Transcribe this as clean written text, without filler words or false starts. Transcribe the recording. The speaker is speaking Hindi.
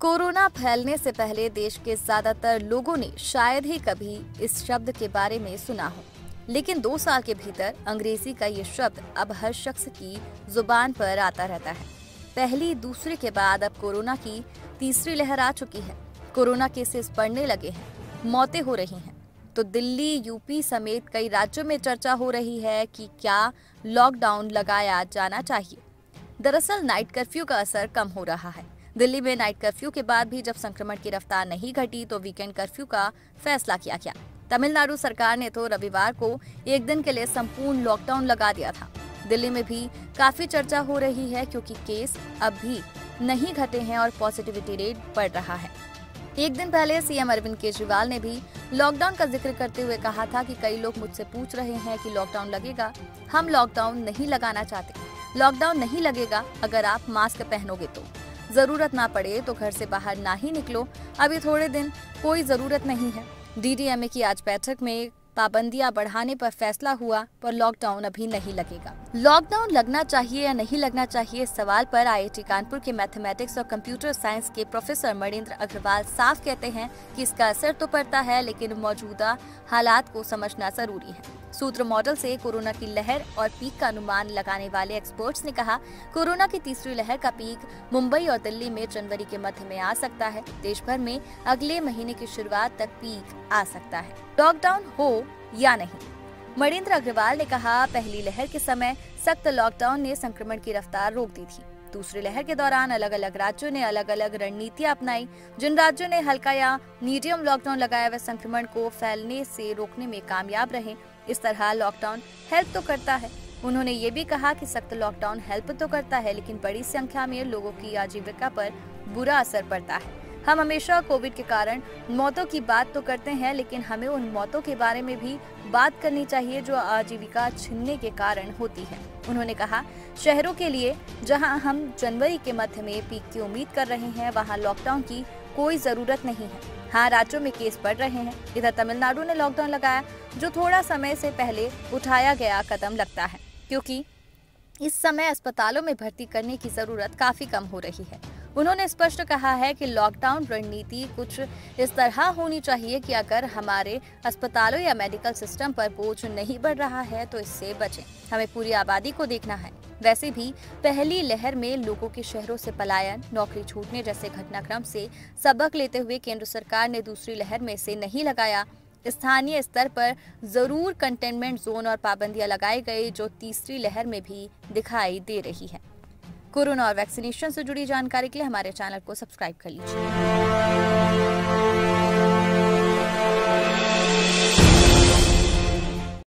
कोरोना फैलने से पहले देश के ज्यादातर लोगों ने शायद ही कभी इस शब्द के बारे में सुना हो, लेकिन 2 साल के भीतर अंग्रेजी का ये शब्द अब हर शख्स की जुबान पर आता रहता है। पहली दूसरे के बाद अब कोरोना की तीसरी लहर आ चुकी है। कोरोना केसेस बढ़ने लगे हैं, मौतें हो रही हैं। तो दिल्ली, यूपी समेत कई राज्यों में चर्चा हो रही है कि क्या लॉकडाउन लगाया जाना चाहिए। दरअसल नाइट कर्फ्यू का असर कम हो रहा है। दिल्ली में नाइट कर्फ्यू के बाद भी जब संक्रमण की रफ्तार नहीं घटी तो वीकेंड कर्फ्यू का फैसला किया गया। तमिलनाडु सरकार ने तो रविवार को एक दिन के लिए संपूर्ण लॉकडाउन लगा दिया था। दिल्ली में भी काफी चर्चा हो रही है क्योंकि केस अब भी नहीं घटे हैं और पॉजिटिविटी रेट बढ़ रहा है। एक दिन पहले सीएम अरविंद केजरीवाल ने भी लॉकडाउन का जिक्र करते हुए कहा था कि कई लोग मुझसे पूछ रहे हैं कि लॉकडाउन लगेगा। हम लॉकडाउन नहीं लगाना चाहते। लॉकडाउन नहीं लगेगा अगर आप मास्क पहनोगे तो। जरूरत ना पड़े तो घर से बाहर ना ही निकलो। अभी थोड़े दिन कोई जरूरत नहीं है। डीडीएमए की आज बैठक में पाबंदियां बढ़ाने पर फैसला हुआ, पर लॉकडाउन अभी नहीं लगेगा। लॉकडाउन लगना चाहिए या नहीं लगना चाहिए, इस सवाल पर आईआईटी कानपुर के मैथमेटिक्स और कंप्यूटर साइंस के प्रोफेसर मणिंद्र अग्रवाल साफ कहते हैं कि इसका असर तो पड़ता है, लेकिन मौजूदा हालात को समझना जरूरी है। सूत्र मॉडल से कोरोना की लहर और पीक का अनुमान लगाने वाले एक्सपर्ट्स ने कहा, कोरोना की तीसरी लहर का पीक मुंबई और दिल्ली में जनवरी के मध्य में आ सकता है। देश भर में अगले महीने की शुरुआत तक पीक आ सकता है। लॉकडाउन हो या नहीं, मणिंद्र अग्रवाल ने कहा, पहली लहर के समय सख्त लॉकडाउन ने संक्रमण की रफ्तार रोक दी थी। दूसरी लहर के दौरान अलग अलग राज्यों ने अलग अलग रणनीतियां अपनाई। जिन राज्यों ने हल्का या मीडियम लॉकडाउन लगाया वे संक्रमण को फैलने से रोकने में कामयाब रहे। इस तरह लॉकडाउन हेल्प तो करता है। उन्होंने ये भी कहा कि सख्त लॉकडाउन हेल्प तो करता है, लेकिन बड़ी संख्या में लोगों की आजीविका पर बुरा असर पड़ता है। हम हमेशा कोविड के कारण मौतों की बात तो करते हैं, लेकिन हमें उन मौतों के बारे में भी बात करनी चाहिए जो आजीविका छिनने के कारण होती है। उन्होंने कहा, शहरों के लिए जहां हम जनवरी के मध्य में पीक की उम्मीद कर रहे हैं, वहां लॉकडाउन की कोई जरूरत नहीं है। हाँ, राज्यों में केस बढ़ रहे हैं। इधर तमिलनाडु ने लॉकडाउन लगाया, जो थोड़ा समय से पहले उठाया गया कदम लगता है, क्योंकि इस समय अस्पतालों में भर्ती करने की जरूरत काफी कम हो रही है। उन्होंने स्पष्ट कहा है कि लॉकडाउन रणनीति कुछ इस तरह होनी चाहिए कि अगर हमारे अस्पतालों या मेडिकल सिस्टम पर बोझ नहीं बढ़ रहा है तो इससे बचें। हमें पूरी आबादी को देखना है। वैसे भी पहली लहर में लोगों के शहरों से पलायन, नौकरी छूटने जैसे घटनाक्रम से सबक लेते हुए केंद्र सरकार ने दूसरी लहर में से नहीं लगाया। स्थानीय स्तर पर जरूर कंटेनमेंट जोन और पाबंदियां लगाई गई, जो तीसरी लहर में भी दिखाई दे रही है। कोरोना और वैक्सीनेशन से जुड़ी जानकारी के लिए हमारे चैनल को सब्सक्राइब कर लीजिए।